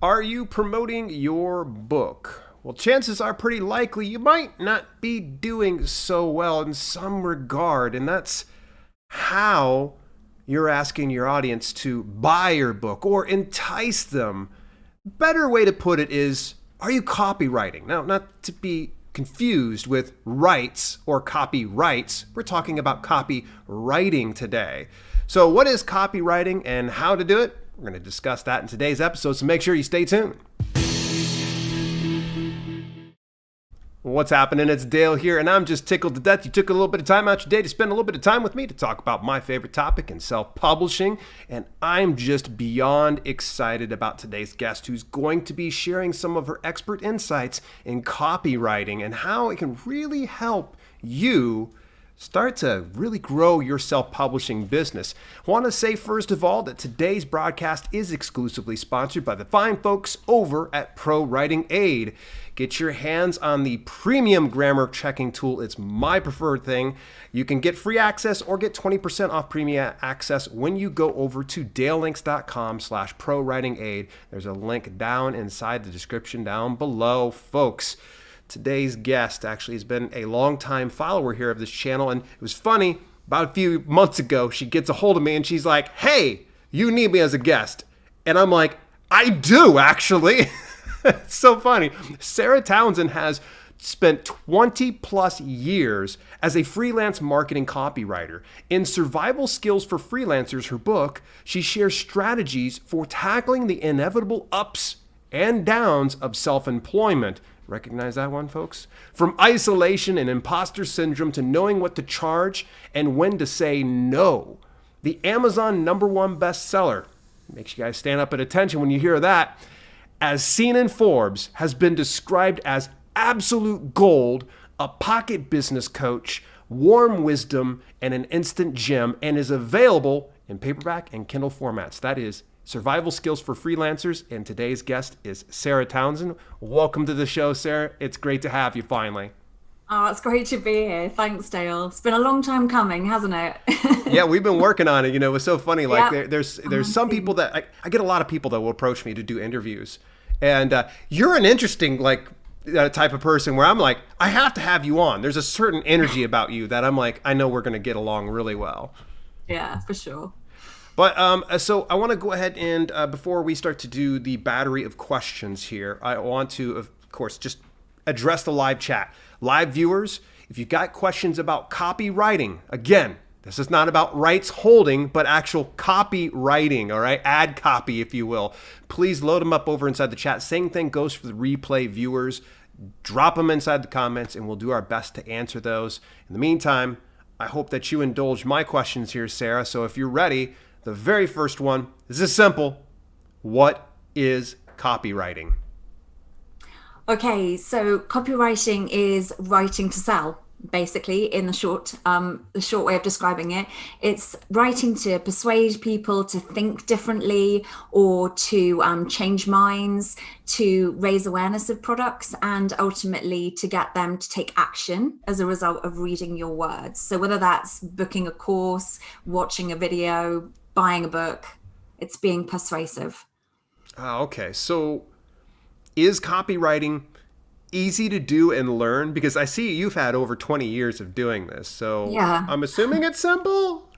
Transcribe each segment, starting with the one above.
Are you promoting your book? Well, chances are pretty likely you might not be doing so well in some regard, and that's how you're asking your audience to buy your book or entice them. Better way to put it is, are you copywriting? Now, not to be confused with rights or copyrights. We're talking about copywriting today. So what is copywriting and how to do it? We're going to discuss that in today's episode, so make sure you stay tuned. What's happening? It's Dale here, and I'm just tickled to death you took a little bit of time out your day to spend a little bit of time with me to talk about my favorite topic in self-publishing, and I'm just beyond excited about today's guest who's going to be sharing some of her expert insights in copywriting and how it can really help you start to really grow your self-publishing business. I want to say first of all that today's broadcast is exclusively sponsored by the fine folks over at Pro Writing Aid. Get your hands on the premium grammar checking tool. It's my preferred thing. You can get free access or get 20% off premium access when you go over to dalelinks.com/prowritingaid. There's a link down inside the description down below, folks. Today's guest actually has been a longtime follower here of this channel, and it was funny, about a few months ago, she gets a hold of me and she's like, hey, you need me as a guest. And I'm like, I do, actually. It's so funny. Sarah Townsend has spent 20 plus years as a freelance marketing copywriter. In Survival Skills for Freelancers, her book, she shares strategies for tackling the inevitable ups and downs of self-employment. Recognize that one, folks? From isolation and imposter syndrome to knowing what to charge and when to say no. The Amazon #1 bestseller, makes you guys stand up at attention when you hear that, as seen in Forbes, has been described as absolute gold, a pocket business coach, warm wisdom, and an instant gem, and is available in paperback and Kindle formats. That is Survival Skills for Freelancers, and today's guest is Sarah Townsend. Welcome to the show, Sarah. It's great to have you finally. Oh, it's great to be here. Thanks, Dale. It's been a long time coming, hasn't it? Yeah, we've been working on it. You know, it was so funny. Like Yep. there's some people that I get a lot of people that will approach me to do interviews, and you're an interesting type of person where I'm like, I have to have you on. There's a certain energy about you that I'm like, I know we're going to get along really well. Yeah, for sure. But so I want to go ahead and before we start to do the battery of questions here, I want to, of course, just address the live chat. Live viewers, if you've got questions about copywriting, again, this is not about rights holding, but actual copywriting, all right? Ad copy, if you will. Please load them up over inside the chat. Same thing goes for the replay viewers. Drop them inside the comments, and we'll do our best to answer those. In the meantime, I hope that you indulge my questions here, Sarah. So if you're ready, the very first one, this is simple. What is copywriting? Okay, so copywriting is writing to sell, basically, in the short way of describing it. It's writing to persuade people to think differently or to change minds, to raise awareness of products, and ultimately to get them to take action as a result of reading your words. So whether that's booking a course, watching a video, buying a book, it's being persuasive. Okay, so is copywriting easy to do and learn? Because I see you've had over 20 years of doing this, so Yeah. I'm assuming it's simple?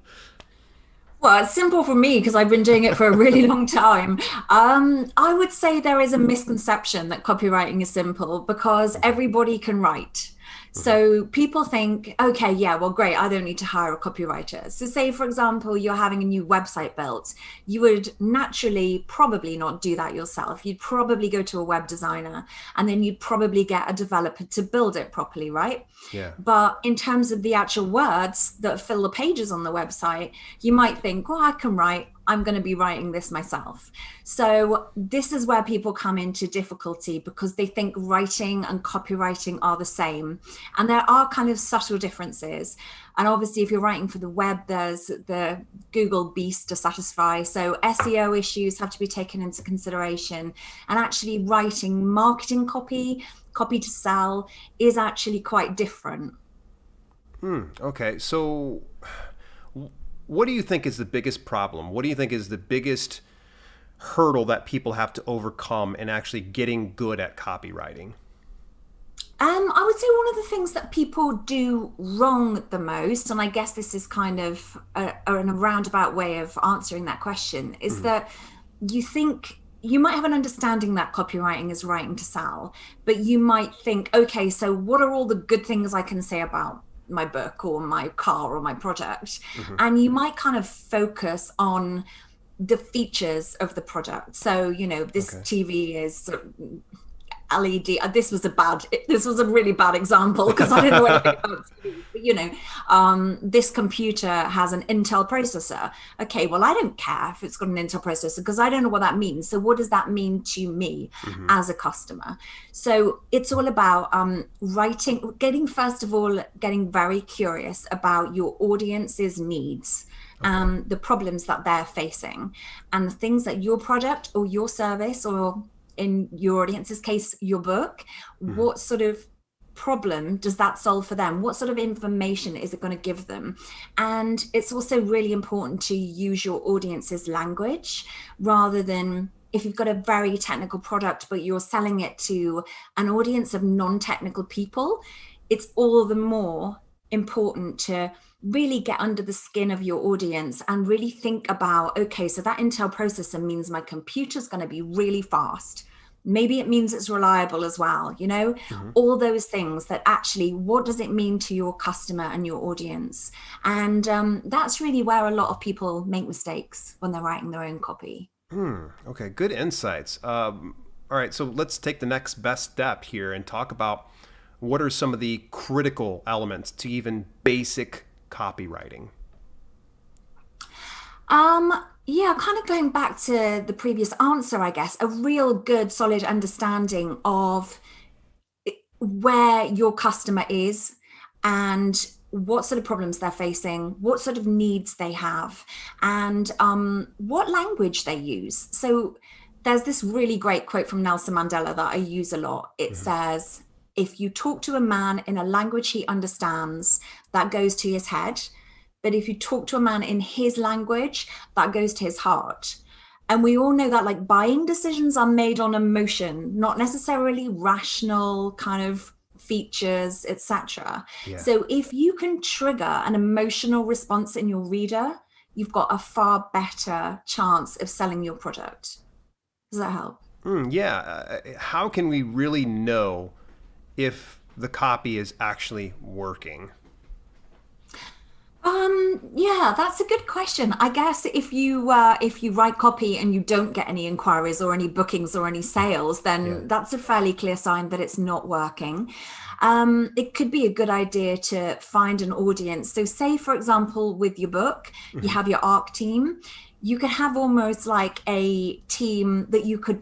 Well, it's simple for me because I've been doing it for a really long time. I would say there is a misconception that copywriting is simple because everybody can write. So people think, okay, yeah, well, great, I don't need to hire a copywriter. So say, for example, you're having a new website built. You would naturally probably not do that yourself. You'd probably go to a web designer and then you'd probably get a developer to build it properly, right? Yeah. But in terms of the actual words that fill the pages on the website, you might think, well, I can write. I'm going to be writing this myself. So this is where people come into difficulty because they think writing and copywriting are the same. And there are kind of subtle differences. And obviously, if you're writing for the web, there's the Google beast to satisfy. So SEO issues have to be taken into consideration. And actually writing marketing copy to sell is actually quite different. Okay, so what do you think is the biggest problem? What do you think is the biggest hurdle that people have to overcome in actually getting good at copywriting? I would say one of the things that people do wrong the most, and I guess this is kind of a roundabout way of answering that question, is that you think you might have an understanding that copywriting is writing to sell, but you might think, okay, so what are all the good things I can say about my book or my car or my product? And you might kind of focus on the features of the product. So, you know, this TV is LED. This was a really bad example because I don't know anything about TV. But, you know, this computer has an Intel processor. Okay, well, I don't care if it's got an Intel processor because I don't know what that means. So what does that mean to me as a customer? So it's all about first of all, getting very curious about your audience's needs. The problems that they're facing and the things that your product or your service, or in your audience's case, your book, what sort of problem does that solve for them? What sort of information is it going to give them? And it's also really important to use your audience's language rather than, if you've got a very technical product, but you're selling it to an audience of non-technical people, it's all the more important to really get under the skin of your audience and really think about, okay, so that Intel processor means my computer's going to be really fast. Maybe it means it's reliable as well, you know, all those things that actually, what does it mean to your customer and your audience? And that's really where a lot of people make mistakes when they're writing their own copy. Okay, good insights. All right, so let's take the next best step here and talk about what are some of the critical elements to even basic copywriting. Yeah, kind of going back to the previous answer, I guess, a real good solid understanding of where your customer is and what sort of problems they're facing, what sort of needs they have, and what language they use. So there's this really great quote from Nelson Mandela that I use a lot. It says, if you talk to a man in a language he understands, that goes to his head. But if you talk to a man in his language, that goes to his heart. And we all know that, like, buying decisions are made on emotion, not necessarily rational kind of features, etc. So if you can trigger an emotional response in your reader, you've got a far better chance of selling your product. Does that help? How can we really know if the copy is actually working? Yeah, that's a good question. I guess if you write copy and you don't get any inquiries or any bookings or any sales, then that's a fairly clear sign that it's not working. It could be a good idea to find an audience. So say, for example, with your book, you have your ARC team. You could have almost like a team that you could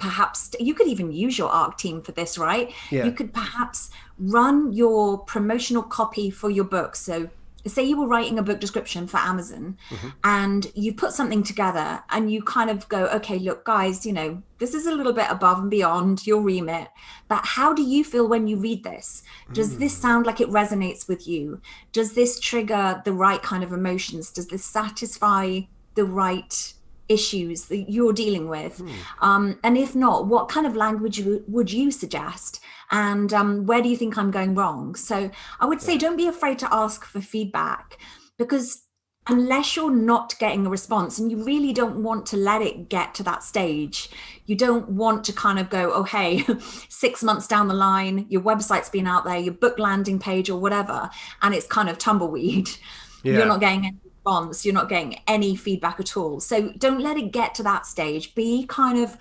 even use your ARC team for this, right? You could perhaps run your promotional copy for your book. So say you were writing a book description for Amazon and you put something together and you kind of go, okay, look, guys, you know, this is a little bit above and beyond your remit, but how do you feel when you read this? Does this sound like it resonates with you? Does this trigger the right kind of emotions? Does this satisfy the right issues that you're dealing with? And if not, what kind of language would you suggest? And where do you think I'm going wrong? So I would say don't be afraid to ask for feedback, because unless you're not getting a response, and you really don't want to let it get to that stage, you don't want to kind of go, oh, hey, 6 months down the line, your website's been out there, your book landing page or whatever, and it's kind of tumbleweed. You're not getting any response, you're not getting any feedback at all. So don't let it get to that stage. Be kind of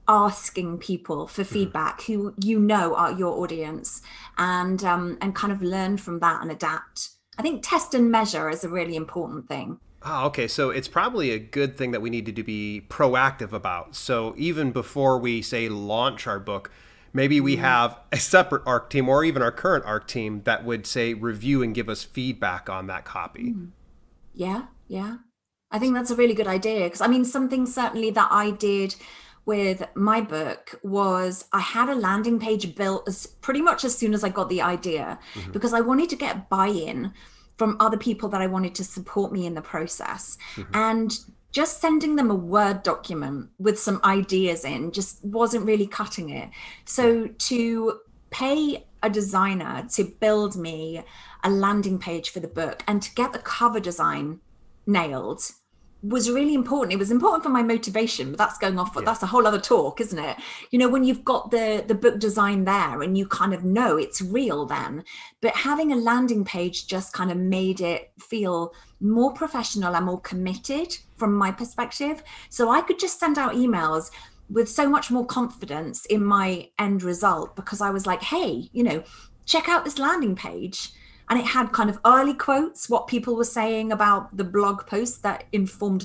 asking people for feedback who you know are your audience, and kind of learn from that and adapt. I think test and measure is a really important thing. Okay. So it's probably a good thing that we need to be proactive about. So even before we say launch our book, maybe we have a separate ARC team, or even our current ARC team, that would say review and give us feedback on that copy. Yeah. I think that's a really good idea, because I mean, something certainly that I did with my book was I had a landing page built pretty much as soon as I got the idea, because I wanted to get buy-in from other people that I wanted to support me in the process. And just sending them a Word document with some ideas in just wasn't really cutting it. So to pay a designer to build me a landing page for the book and to get the cover design nailed was really important. It was important for my motivation, but that's going off, but that's a whole other talk, isn't it? You know, when you've got the book design there and you kind of know it's real then, but having a landing page just kind of made it feel more professional and more committed from my perspective. So I could just send out emails with so much more confidence in my end result, because I was like, hey, you know, check out this landing page. And it had kind of early quotes, what people were saying about the blog post that informed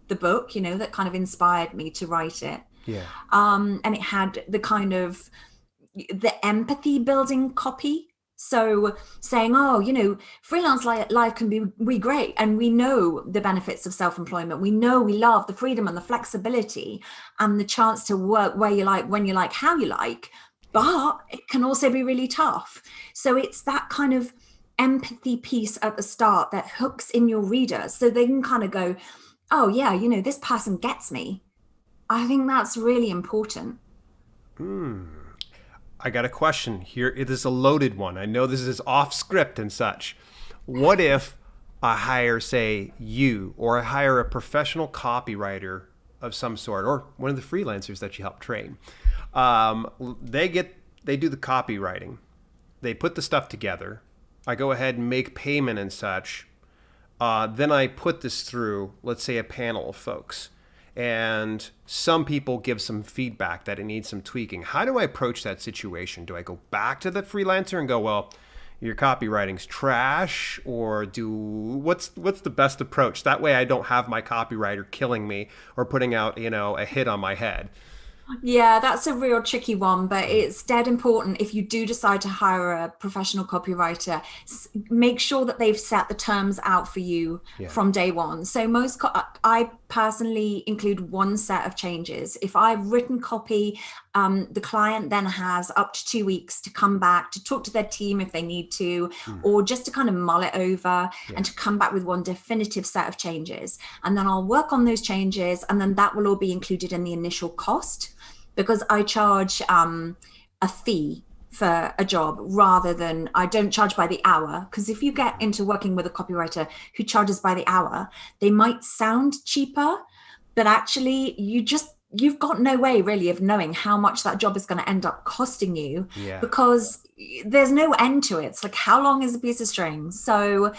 the book, you know, that kind of inspired me to write it. Yeah. And it had the kind of the empathy building copy. So saying, oh, you know, freelance life can be great. And we know the benefits of self-employment. We know we love the freedom and the flexibility and the chance to work where you like, when you like, how you like. But it can also be really tough. So it's that kind of empathy piece at the start that hooks in your readers so they can kind of go, oh yeah, you know, this person gets me. I think that's really important. I got a question here. It is a loaded one. I know this is off script and such. What if I hire, say, you, or I hire a professional copywriter of some sort, or one of the freelancers that you help train? They do the copywriting. They put the stuff together. I go ahead and make payment and such. Then I put this through, let's say, a panel of folks. And some people give some feedback that it needs some tweaking. How do I approach that situation? Do I go back to the freelancer and go, well, your copywriting's trash? Or what's the best approach? That way I don't have my copywriter killing me or putting out, you know, a hit on my head. Yeah, that's a real tricky one, but it's dead important if you do decide to hire a professional copywriter, make sure that they've set the terms out for you from day one. So I personally include one set of changes. If I've written copy, the client then has up to 2 weeks to come back to talk to their team if they need to, or just to kind of mull it over and to come back with one definitive set of changes. And then I'll work on those changes, and then that will all be included in the initial cost, because I charge a fee for a job rather than, I don't charge by the hour. Because if you get into working with a copywriter who charges by the hour, they might sound cheaper, but actually you've got no way really of knowing how much that job is going to end up costing you, because there's no end to it. It's like, how long is a piece of string? So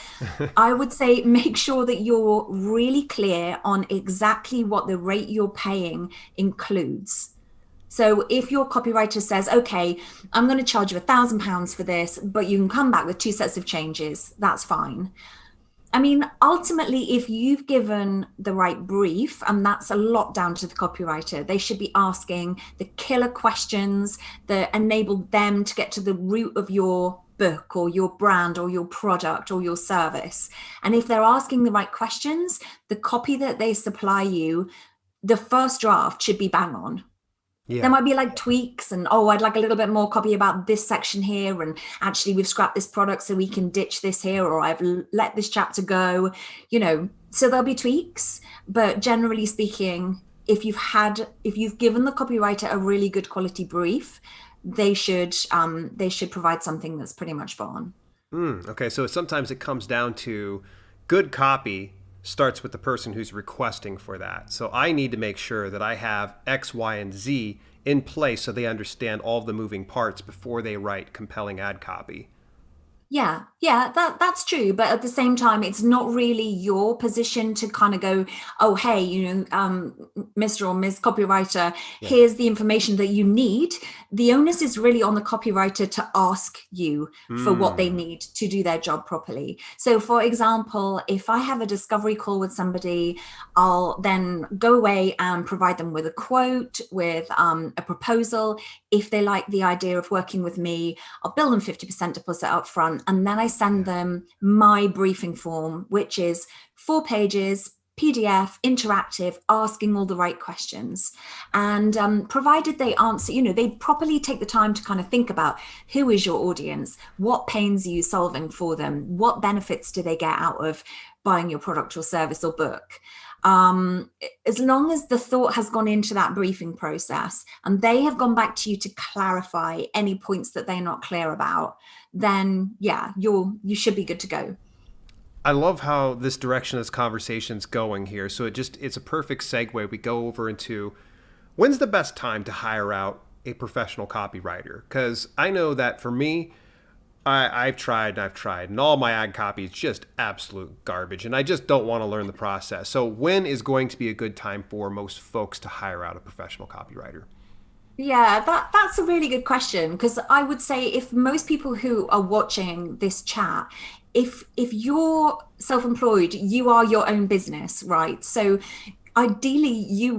I would say make sure that you're really clear on exactly what the rate you're paying includes. So if your copywriter says, okay, I'm going to charge you £1,000 for this, but you can come back with 2 sets of changes, that's fine. I mean, ultimately, if you've given the right brief, and that's a lot down to the copywriter, they should be asking the killer questions that enable them to get to the root of your book or your brand or your product or your service. And if they're asking the right questions, the copy that they supply you, the first draft should be bang on. There might be like tweaks and, oh, I'd like a little bit more copy about this section here. And actually we've scrapped this product so we can ditch this here, or I've let this chapter go, you know, so there'll be tweaks. But generally speaking, if you've given the copywriter a really good quality brief, they should provide something that's pretty much spot on. Okay. So sometimes it comes down to good copy starts with the person who's requesting for that. So I need to make sure that I have X, Y, and Z in place so they understand all the moving parts before they write compelling ad copy. Yeah, that's true. But at the same time, it's not really your position to kind of go, oh, hey, you know, Mr. or Ms. Copywriter, here's the information that you need. The onus is really on the copywriter to ask you for what they need to do their job properly. So for example, if I have a discovery call with somebody, I'll then go away and provide them with a quote, with a proposal. If they like the idea of working with me, I'll bill them 50% deposit up front. And then I send them my briefing form, which is 4 pages, PDF, interactive, asking all the right questions. And provided they answer, you know, they properly take the time to kind of think about who is your audience, what pains are you solving for them, what benefits do they get out of buying your product or service or book. As long as the thought has gone into that briefing process and they have gone back to you to clarify any points that they're not clear about, then yeah, you should be good to go. I love how this direction this conversation's going here. So it's a perfect segue. We go over into when's the best time to hire out a professional copywriter? Because I know that for me, I've tried, and all my ad copy is just absolute garbage, and I just don't want to learn the process. So when is going to be a good time for most folks to hire out a professional copywriter? Yeah, that's a really good question, because I would say if most people who are watching this chat, if you're self-employed, you are your own business, right? So ideally you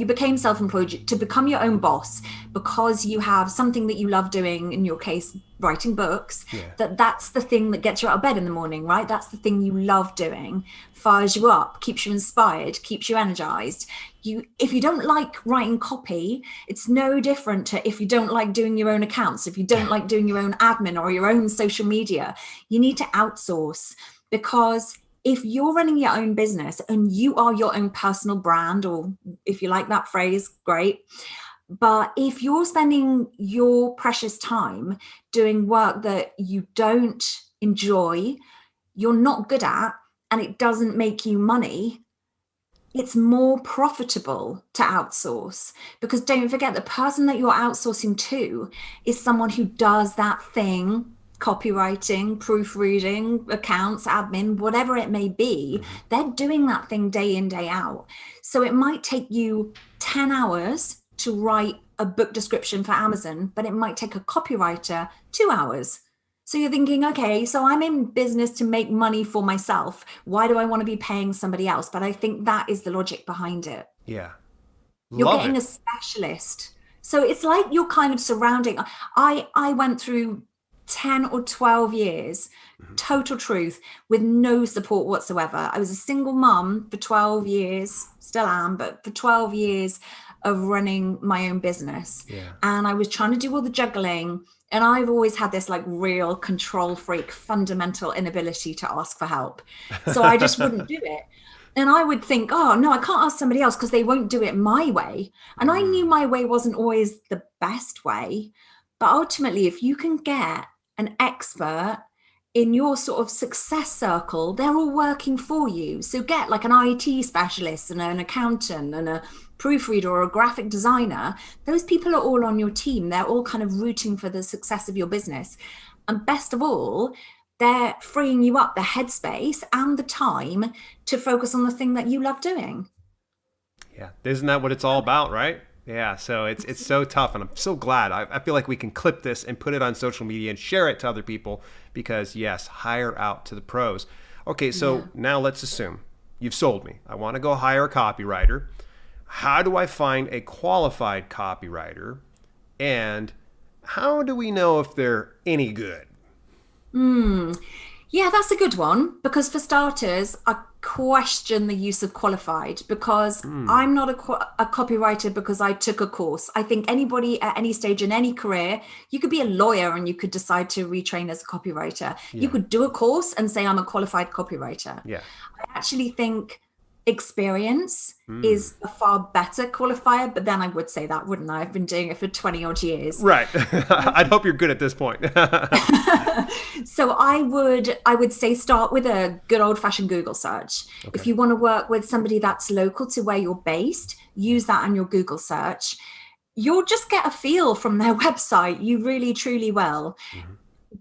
became self-employed to become your own boss because you have something that you love doing, in your case writing books. That's the thing that gets you out of bed in the morning, right? That's the thing you love doing, fires you up, keeps you inspired, keeps you energized. If you don't like writing copy, it's no different to if you don't like doing your own accounts, if you don't like doing your own admin or your own social media. You need to outsource, because if you're running your own business and you are your own personal brand, or if you like that phrase, great. But if you're spending your precious time doing work that you don't enjoy, you're not good at, and it doesn't make you money, it's more profitable to outsource. Because don't forget, the person that you're outsourcing to is someone who does that thing, copywriting, proofreading, accounts, admin, whatever it may be. They're doing that thing day in, day out. So it might take you 10 hours to write a book description for Amazon, but it might take a copywriter 2 hours. So you're thinking, okay, so I'm in business to make money for myself. Why do I want to be paying somebody else? But I think that is the logic behind it. Yeah. You're getting a specialist. So it's like you're kind of surrounding. I went through 10 or 12 years, total truth, with no support whatsoever. I was a single mum for 12 years, still am, but for 12 years of running my own business. And I was trying to do all the juggling. And I've always had this like real control freak, fundamental inability to ask for help. So I just wouldn't do it. And I would think, oh, no, I can't ask somebody else because they won't do it my way. And I knew my way wasn't always the best way. But ultimately, if you can get an expert in your sort of success circle, they're all working for you. So get like an IT specialist and an accountant and a proofreader or a graphic designer. Those people are all on your team. They're all kind of rooting for the success of your business. And best of all, they're freeing you up the headspace and the time to focus on the thing that you love doing. Yeah. Isn't that what it's all about, right? Yeah, so it's so tough, and I'm so glad. I feel like we can clip this and put it on social media and share it to other people, because yes, hire out to the pros. Okay, so now let's assume you've sold me. I want to go hire a copywriter. How do I find a qualified copywriter, and how do we know if they're any good? Yeah, that's a good one, because for starters, I question the use of qualified, because I'm not a copywriter because I took a course. I think anybody at any stage in any career, you could be a lawyer and you could decide to retrain as a copywriter. You could do a course and say, I'm a qualified copywriter. I actually think experience is a far better qualifier, but then I would say that, wouldn't I? I've been doing it for 20 odd years. Right. I'd hope you're good at this point. So I would say start with a good old fashioned Google search. If you want to work with somebody that's local to where you're based, use that on your Google search. You'll just get a feel from their website. You really, truly will.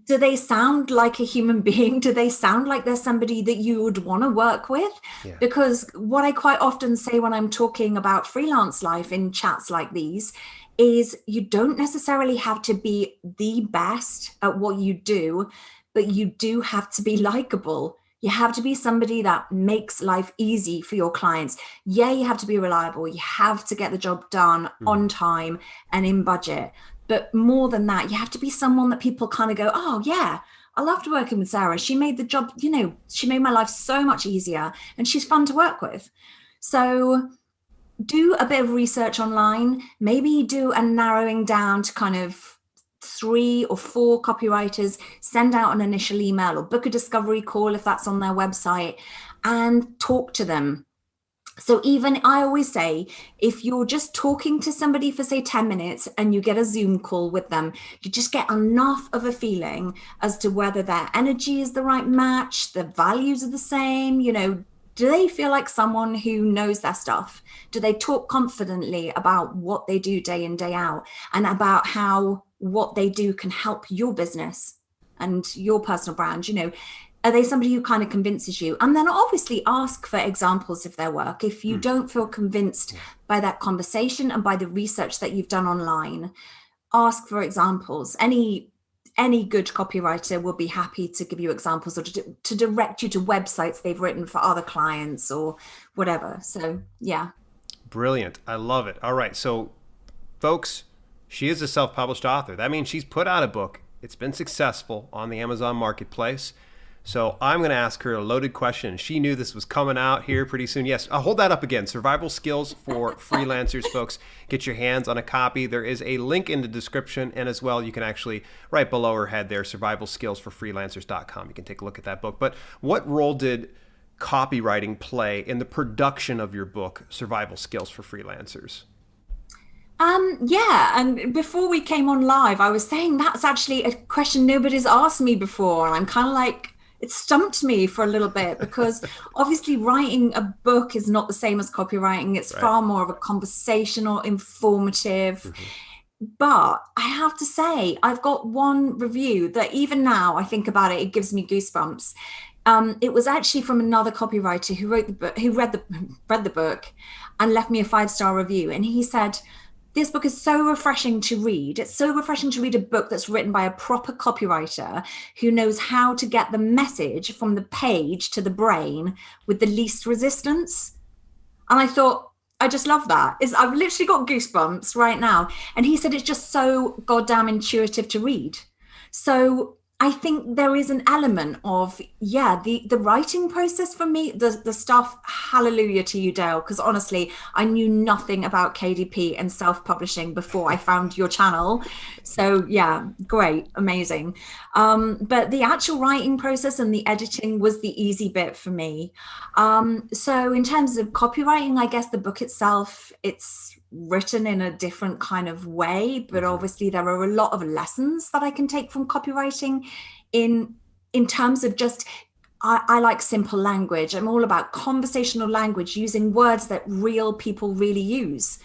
Do they sound like a human being? Do they sound like they're somebody that you would want to work with? Because what I quite often say when I'm talking about freelance life in chats like these is you don't necessarily have to be the best at what you do, but you do have to be likable. You have to be somebody that makes life easy for your clients. Yeah, you have to be reliable. You have to get the job done on time and in budget. But more than that, you have to be someone that people kind of go, oh, yeah, I loved working with Sarah. She made the job, she made my life so much easier, and she's fun to work with. So do a bit of research online, maybe do a narrowing down to kind of 3 or 4 copywriters, send out an initial email or book a discovery call if that's on their website, and talk to them. So even I always say, if you're just talking to somebody for say 10 minutes and you get a Zoom call with them, you just get enough of a feeling as to whether their energy is the right match, the values are the same, do they feel like someone who knows their stuff? Do they talk confidently about what they do day in, day out, and about how what they do can help your business and your personal brand? Are they somebody who kind of convinces you? And then obviously ask for examples of their work. If you don't feel convinced by that conversation and by the research that you've done online, ask for examples. Any good copywriter will be happy to give you examples or to direct you to websites they've written for other clients or whatever. So, yeah. Brilliant. I love it. All right. So, folks, she is a self-published author. That means she's put out a book. It's been successful on the Amazon marketplace. So I'm going to ask her a loaded question. She knew this was coming out here pretty soon. Yes, I'll hold that up again. Survival Skills for Freelancers, folks. Get your hands on a copy. There is a link in the description, and as well, you can actually, right below her head there, survivalskillsforfreelancers.com. You can take a look at that book. But what role did copywriting play in the production of your book, Survival Skills for Freelancers? Yeah, and before we came on live, I was saying that's actually a question nobody's asked me before, and I'm kind of like, it stumped me for a little bit because obviously writing a book is not the same as copywriting. It's far more of a conversational, informative. But I have to say, I've got one review that even now I think about it, it gives me goosebumps. It was actually from another copywriter who wrote the book, who read the book and left me a 5-star review. And he said, this book is so refreshing to read. It's so refreshing to read a book that's written by a proper copywriter who knows how to get the message from the page to the brain with the least resistance. And I thought, I just love that. I've literally got goosebumps right now. And he said it's just so goddamn intuitive to read. So I think there is an element of, the writing process for me, the stuff, hallelujah to you, Dale, because honestly, I knew nothing about KDP and self-publishing before I found your channel. So yeah, great, amazing. But the actual writing process and the editing was the easy bit for me. So in terms of copywriting, I guess the book itself, it's written in a different kind of way, but obviously there are a lot of lessons that I can take from copywriting in terms of just, I like simple language. I'm all about conversational language, using words that real people really use,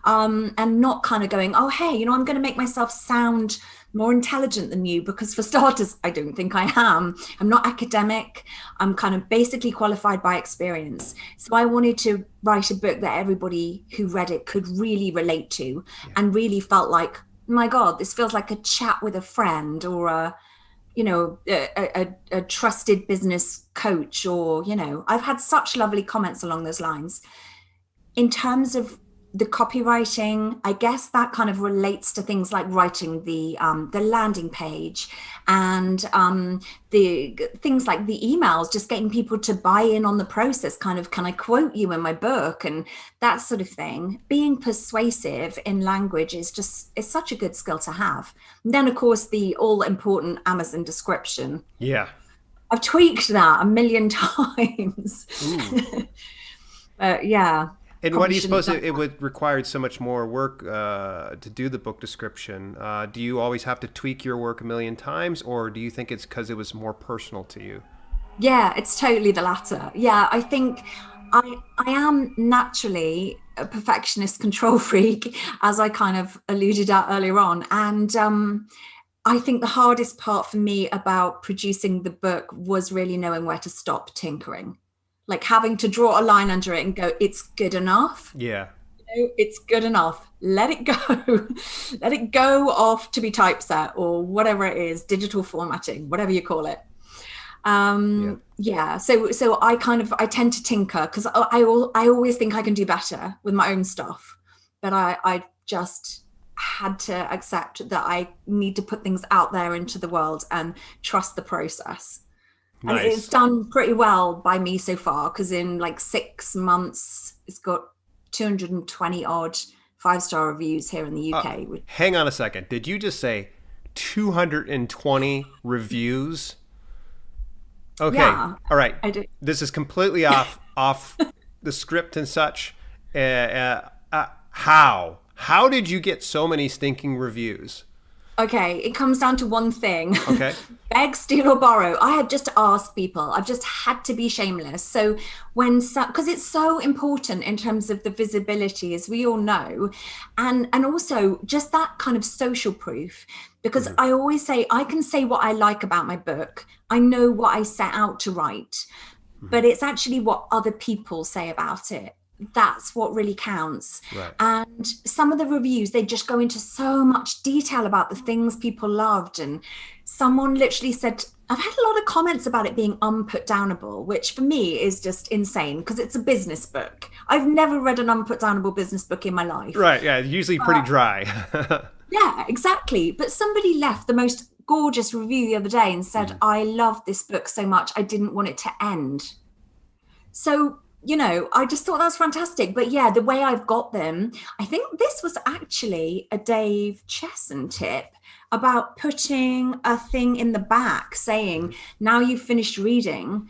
and not kind of going, oh, hey, I'm going to make myself sound more intelligent than you, because for starters, I don't think I am. I'm not academic. I'm kind of basically qualified by experience. So I wanted to write a book that everybody who read it could really relate to and really felt like, my God, this feels like a chat with a friend or a trusted business coach, or, I've had such lovely comments along those lines. In terms of the copywriting, I guess that kind of relates to things like writing the landing page and the things like the emails, just getting people to buy in on the process, kind of, can I quote you in my book, and that sort of thing. Being persuasive in language is such a good skill to have. And then, of course, the all important Amazon description. Yeah. I've tweaked that a million times. Yeah. And what do you suppose it would require so much more work to do the book description? Do you always have to tweak your work a million times, or do you think it's because it was more personal to you? Yeah, it's totally the latter. Yeah, I think I am naturally a perfectionist control freak, as I kind of alluded at earlier on. And I think the hardest part for me about producing the book was really knowing where to stop tinkering. Like having to draw a line under it and go, it's good enough. Yeah. It's good enough. Let it go. Let it go off to be typeset or whatever it is, digital formatting, whatever you call it. So I tend to tinker because I always think I can do better with my own stuff. But I just had to accept that I need to put things out there into the world and trust the process. Nice. And it's done pretty well by me so far, because in like 6 months, it's got 220 odd 5-star reviews here in the UK. Hang on a second. Did you just say 220 reviews? Okay. Yeah, All right. I do. This is completely off the script and such. How did you get so many stinking reviews? Okay, it comes down to one thing. Okay. Beg, steal, or borrow. I have just asked people. I've just had to be shameless. So because it's so important in terms of the visibility, as we all know, and also just that kind of social proof. Because I always say I can say what I like about my book. I know what I set out to write, but it's actually what other people say about it. That's what really counts. Right. And some of the reviews, they just go into so much detail about the things people loved. And someone literally said, I've had a lot of comments about it being unput downable, which for me is just insane because it's a business book. I've never read an unput downable business book in my life. Right. Yeah. Usually pretty dry. Yeah, exactly. But somebody left the most gorgeous review the other day and said, I love this book so much, I didn't want it to end. So, I just thought that's fantastic. But yeah, the way I've got them, I think this was actually a Dave Chesson tip about putting a thing in the back saying, now you've finished reading,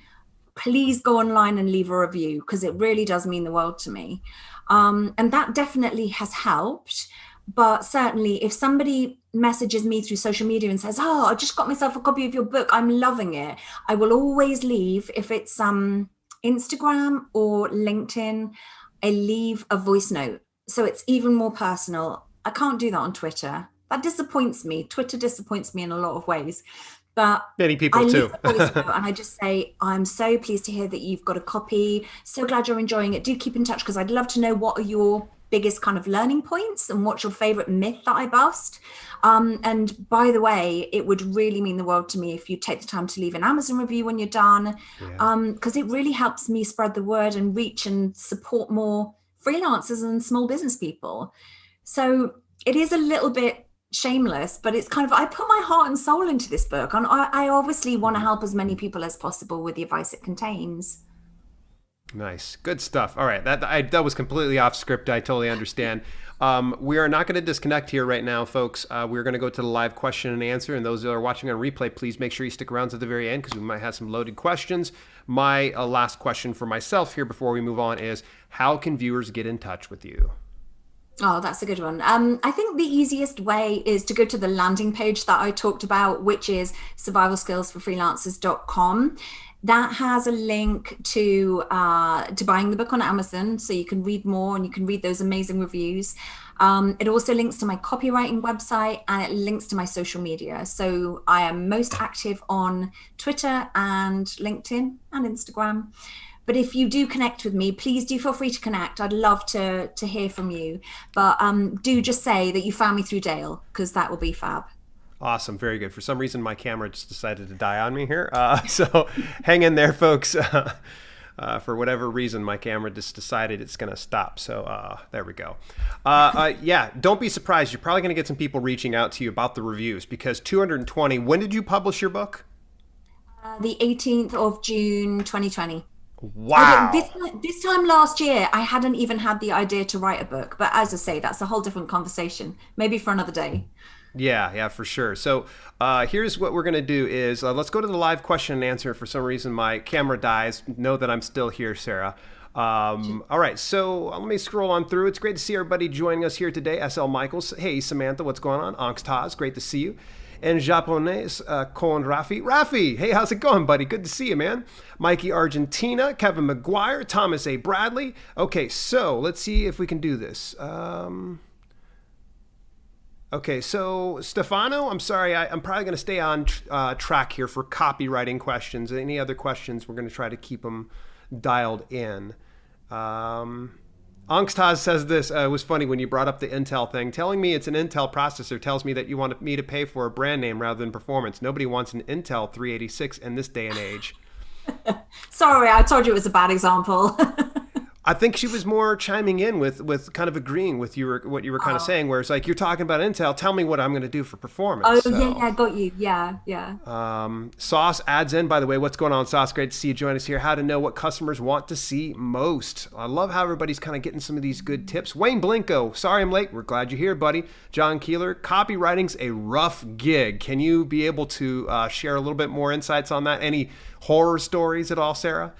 please go online and leave a review, because it really does mean the world to me. And that definitely has helped. But certainly if somebody messages me through social media and says, oh, I just got myself a copy of your book, I'm loving it, I will always leave, if it's Instagram or LinkedIn, I leave a voice note. So it's even more personal. I can't do that on Twitter. That disappoints me. Twitter disappoints me in a lot of ways. But many people too. I leave a voice note and I just say, I'm so pleased to hear that you've got a copy. So glad you're enjoying it. Do keep in touch, because I'd love to know what are your biggest kind of learning points and what's your favorite myth that I bust. And by the way, it would really mean the world to me if you take the time to leave an Amazon review when you're done, because it really helps me spread the word and reach and support more freelancers and small business people. So it is a little bit shameless, but it's kind of, I put my heart and soul into this book, and I obviously want to help as many people as possible with the advice it contains. Nice. Good stuff. All right. That was completely off script. I totally understand. We are not going to disconnect here right now, folks. We're going to go to the live question and answer. And those that are watching on replay, please make sure you stick around to the very end, because we might have some loaded questions. My last question for myself here before we move on is, how can viewers get in touch with you? Oh, that's a good one. I think the easiest way is to go to the landing page that I talked about, which is survivalskillsforfreelancers.com. That has a link to buying the book on Amazon, so you can read more and you can read those amazing reviews. It also links to my copywriting website, and it links to my social media. So I am most active on Twitter and LinkedIn and Instagram. But if you do connect with me, please do feel free to connect. I'd love to hear from you. But do just say that you found me through Dale, because that will be fab. Awesome. Very good. For some reason, my camera just decided to die on me here. So hang in there, folks. For whatever reason, my camera just decided it's going to stop. So there we go. Yeah, don't be surprised. You're probably going to get some people reaching out to you about the reviews, because 220, when did you publish your book? The 18th of June, 2020. Wow. This time last year, I hadn't even had the idea to write a book. But as I say, that's a whole different conversation, maybe for another day. Yeah, for sure. So here's what we're going to do is let's go to the live question and answer. For some reason, my camera dies. Know that I'm still here, Sarah. All right, so let me scroll on through. It's great to see everybody joining us here today. SL Michaels. Hey, Samantha, what's going on? Anx Taz, great to see you. And Japonais con Rafi. Rafi, hey, how's it going, buddy? Good to see you, man. Mikey Argentina, Kevin McGuire, Thomas A. Bradley. Okay, so let's see if we can do this. Okay, so Stefano, I'm sorry, I'm probably going to stay on track here for copywriting questions. Any other questions, we're going to try to keep them dialed in. Angstaz says this, it was funny when you brought up the Intel thing. Telling me it's an Intel processor tells me that you want me to pay for a brand name rather than performance. Nobody wants an Intel 386 in this day and age. Sorry, I told you it was a bad example. I think she was more chiming in with kind of agreeing with what you were kind of saying, where it's like, you're talking about Intel, tell me what I'm going to do for performance. Oh, yeah, got you. Yeah, yeah. Sauce adds in, by the way, what's going on, Sauce? Great to see you join us here. How to know what customers want to see most. I love how everybody's kind of getting some of these good tips. Wayne Blinko, sorry I'm late. We're glad you're here, buddy. John Keeler, copywriting's a rough gig. Can you be able to share a little bit more insights on that? Any horror stories at all, Sarah?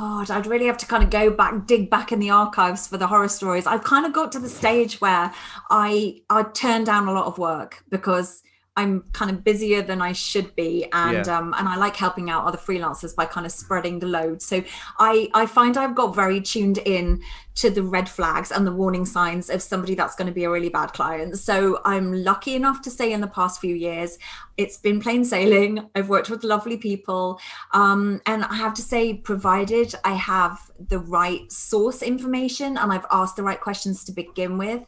God, I'd really have to kind of dig back in the archives for the horror stories. I've kind of got to the stage where I turn down a lot of work because I'm kind of busier than I should be, and I like helping out other freelancers by kind of spreading the load. So I find I've got very tuned in to the red flags and the warning signs of somebody that's going to be a really bad client. So I'm lucky enough to say in the past few years, it's been plain sailing. I've worked with lovely people. And I have to say, provided I have the right source information and I've asked the right questions to begin with,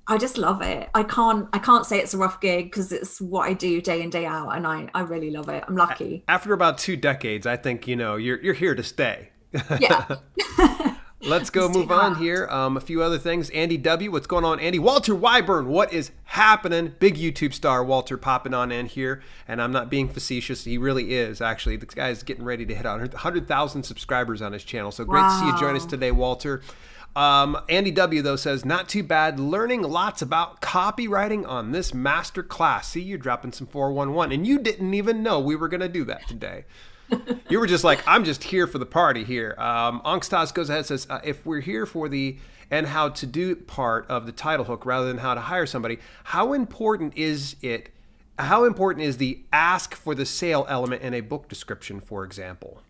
I just love it. I can't say it's a rough gig because it's what I do day in, day out. And I really love it. I'm lucky. After about 2 decades, I think, you're here to stay. Yeah. Let's move on here. A few other things. Andy W., what's going on, Andy? Walter Wyburn, what is happening? Big YouTube star Walter popping on in here. And I'm not being facetious. He really is, actually. This guy is getting ready to hit 100,000 subscribers on his channel. So great to see you join us today, Walter. Andy W., though, says, not too bad. Learning lots about copywriting on this master class. See, you're dropping some 411. And you didn't even know we were going to do that today. You were just like, I'm just here for the party here. Angstas goes ahead and says, if we're here for the and how to do part of the title hook rather than how to hire somebody, how important is it? How important is the ask for the sale element in a book description, for example?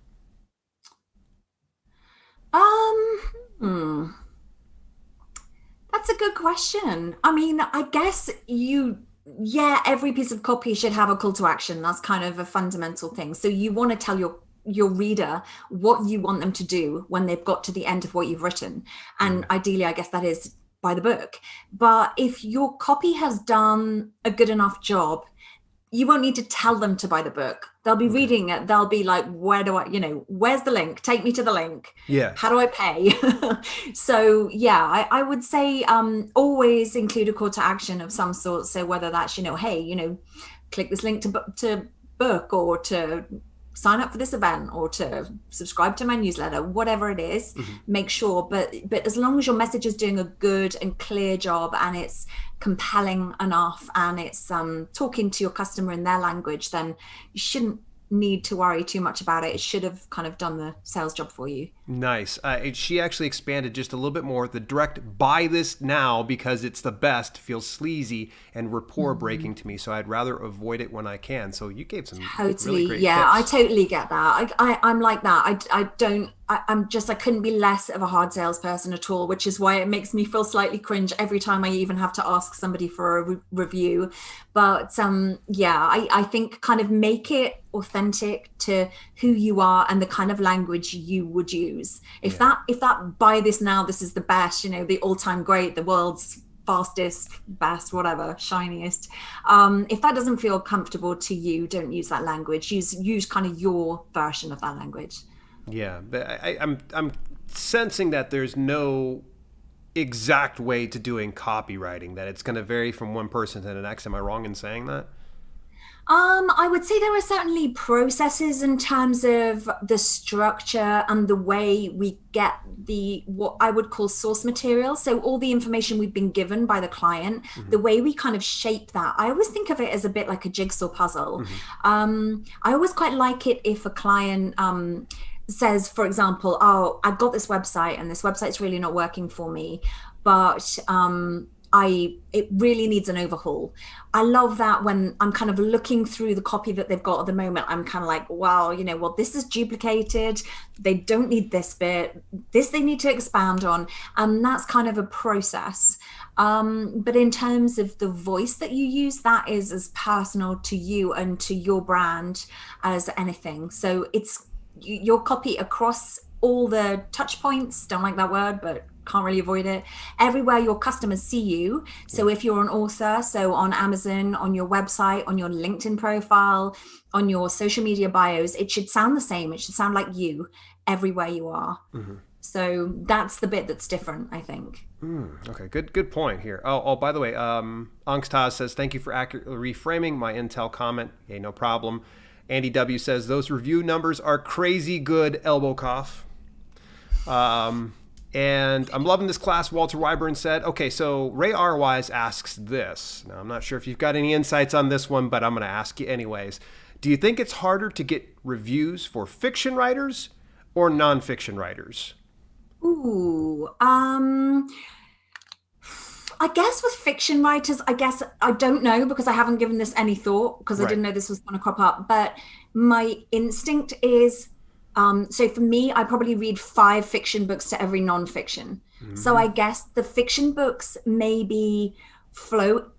That's a good question. I mean, I guess every piece of copy should have a call to action. That's kind of a fundamental thing. So you want to tell your reader what you want them to do when they've got to the end of what you've written. And ideally, I guess that is buy the book. But if your copy has done a good enough job, you won't need to tell them to buy the book. They'll be reading it. They'll be like, where's the link? Take me to the link. Yeah. How do I pay? So yeah, I would say always include a call to action of some sort. So whether that's, hey, click this link to book, or to sign up for this event, or to subscribe to my newsletter, whatever it is, make sure. But as long as your message is doing a good and clear job and it's compelling enough and it's talking to your customer in their language, then you shouldn't need to worry too much about it. It should have kind of done the sales job for you. Nice. She actually expanded just a little bit more. The direct buy this now because it's the best feels sleazy and rapport breaking to me. So I'd rather avoid it when I can. So you gave some really great tips. I totally get that. I'm like that. I couldn't be less of a hard salesperson at all, which is why it makes me feel slightly cringe every time I even have to ask somebody for a review. But I think kind of make it authentic to who you are and the kind of language you would use. If that buy this now, this is the best, the all-time great, the world's fastest, best, whatever, shiniest. If that doesn't feel comfortable to you, don't use that language. Use kind of your version of that language. Yeah, but I'm sensing that there's no exact way to doing copywriting, that it's going to vary from one person to the next. Am I wrong in saying that? I would say there are certainly processes in terms of the structure and the way we get what I would call source material. So all the information we've been given by the client, the way we kind of shape that. I always think of it as a bit like a jigsaw puzzle. I always quite like it if a client says, for example, I've got this website and this website's really not working for me, but it really needs an overhaul. I love that when I'm kind of looking through the copy that they've got at the moment, I'm kind of like, wow, this is duplicated. They don't need this bit. This they need to expand on. And that's kind of a process. But in terms of the voice that you use, that is as personal to you and to your brand as anything. So it's your copy across all the touch points, don't like that word, but can't really avoid it, everywhere your customers see you. So if you're an author, so on Amazon, on your website, on your LinkedIn profile, on your social media bios, it should sound the same. It should sound like you everywhere you are. So that's the bit that's different, I think. Okay, good point here. Oh, by the way, Angstaz says, thank you for accurately reframing my Intel comment. Okay, no problem. Andy W says, those review numbers are crazy good, elbow cough. And I'm loving this class, Walter Wyburn said. Okay, so Ray R. Wise asks this. Now, I'm not sure if you've got any insights on this one, but I'm going to ask you anyways. Do you think it's harder to get reviews for fiction writers or nonfiction writers? Ooh, I guess with fiction writers, I don't know, because I haven't given this any thought, because I didn't know this was going to crop up. But my instinct is, so for me, I probably read 5 fiction books to every nonfiction. So I guess the fiction books maybe float.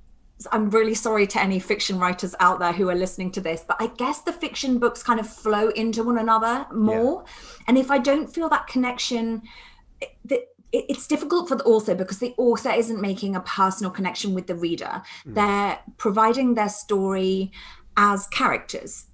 I'm really sorry to any fiction writers out there who are listening to this, but I guess the fiction books kind of flow into one another more. And if I don't feel that connection, it's difficult for the author, because the author isn't making a personal connection with the reader. They're providing their story as characters.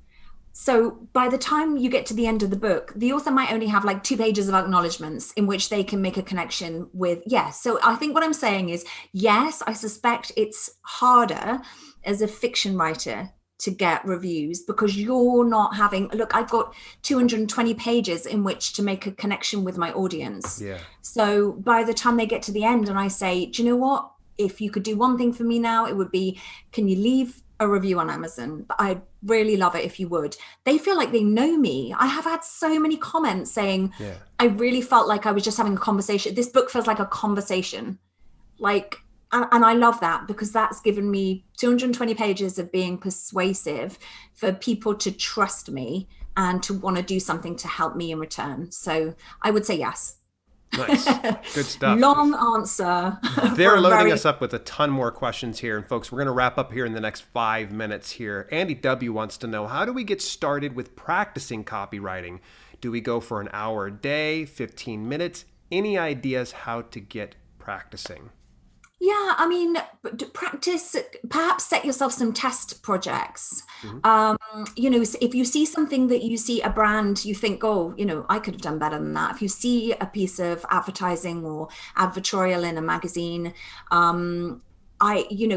So by the time you get to the end of the book, the author might only have like 2 pages of acknowledgements in which they can make a connection with. So I think what I'm saying is, yes, I suspect it's harder as a fiction writer to get reviews, because you're not having, look, I've got 220 pages in which to make a connection with my audience. So by the time they get to the end and I say, do you know what, if you could do one thing for me now, it would be, can you leave a review on Amazon? But I'd really love it if you would. They feel like they know me. I have had so many comments saying, I really felt like I was just having a conversation. This book feels like a conversation. Like, and I love that, because that's given me 220 pages of being persuasive for people to trust me and to want to do something to help me in return. So I would say yes. Nice. Good stuff. Long answer. They're loading us up with a ton more questions here. And folks, we're going to wrap up here in the next 5 minutes here. Andy W. wants to know, how do we get started with practicing copywriting? Do we go for an hour a day, 15 minutes? Any ideas how to get practicing? Yeah, I mean, practice, perhaps set yourself some test projects. If you see something that you see a brand, you think, oh, I could have done better than that. If you see a piece of advertising or advertorial in a magazine,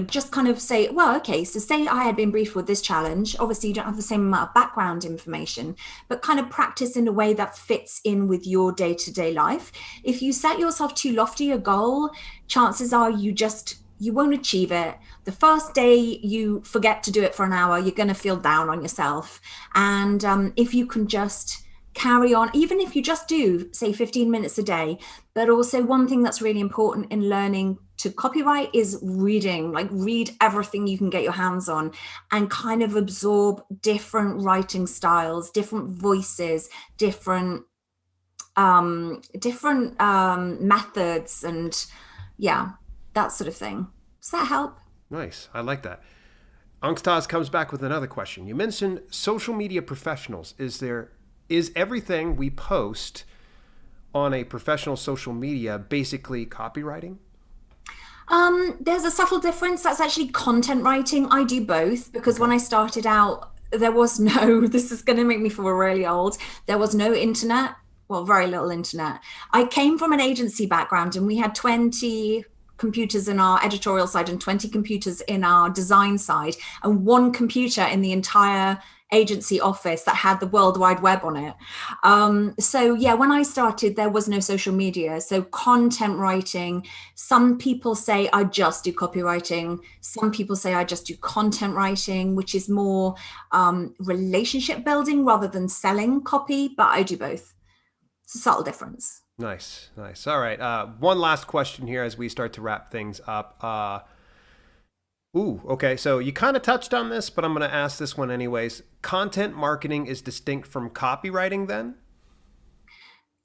just kind of say, well, okay, so say I had been briefed with this challenge. Obviously, you don't have the same amount of background information, but kind of practice in a way that fits in with your day-to-day life. If you set yourself too lofty a goal, chances are you won't achieve it. The first day you forget to do it for an hour, you're going to feel down on yourself. And if you can just carry on, even if you just do, say, 15 minutes a day. But also one thing that's really important in learning to copyright is reading, like read everything you can get your hands on and kind of absorb different writing styles, different voices, different methods, and that sort of thing. Does that help? Nice. I like that. Angstaz comes back with another question. You mentioned social media professionals. Is everything we post on a professional social media basically copywriting? There's a subtle difference. That's actually content writing. I do both, because when I started out, there was no, this is going to make me feel really old. There was no internet. Well, very little internet. I came from an agency background, and we had 20 computers in our editorial side and 20 computers in our design side, and 1 computer in the entire agency office that had the World Wide Web on it. When I started, there was no social media. So content writing, some people say I just do copywriting. Some people say I just do content writing, which is more relationship building rather than selling copy, but I do both. It's a subtle difference. Nice. All right. One last question here as we start to wrap things up. Okay. So you kind of touched on this, but I'm going to ask this one anyways. Content marketing is distinct from copywriting then?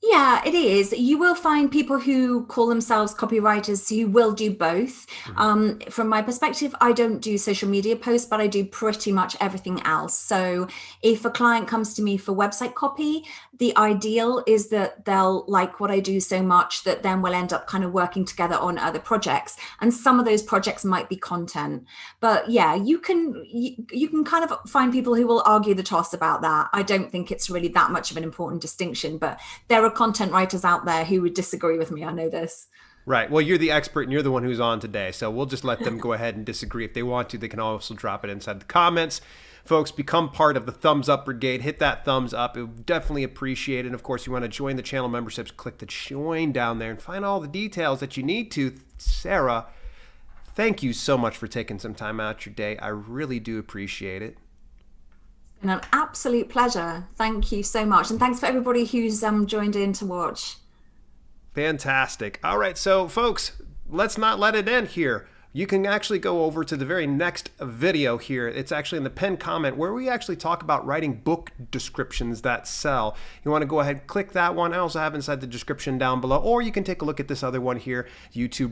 Yeah, it is. You will find people who call themselves copywriters who will do both. From my perspective, I don't do social media posts, but I do pretty much everything else. So if a client comes to me for website copy, The ideal is that they'll like what I do so much that then we'll end up kind of working together on other projects. And some of those projects might be content. But yeah, you can kind of find people who will argue the toss about that. I don't think it's really that much of an important distinction, but there are content writers out there who would disagree with me. I know this. Right. Well, you're the expert and you're the one who's on today. So we'll just let them go ahead and disagree. If they want to, they can also drop it inside the comments. Folks, become part of the thumbs up brigade. Hit that thumbs up. It would definitely appreciate it. And of course, you want to join the channel memberships, click the join down there and find all the details that you need to. Sarah, thank you so much for taking some time out your day. I really do appreciate it. It's been an absolute pleasure. Thank you so much. And thanks for everybody who's joined in to watch. Fantastic. All right, so folks, let's not let it end here. You can actually go over to the very next video here. It's actually in the pinned comment where we actually talk about writing book descriptions that sell. You want to go ahead and click that one. I also have inside the description down below, or you can take a look at this other one here, YouTube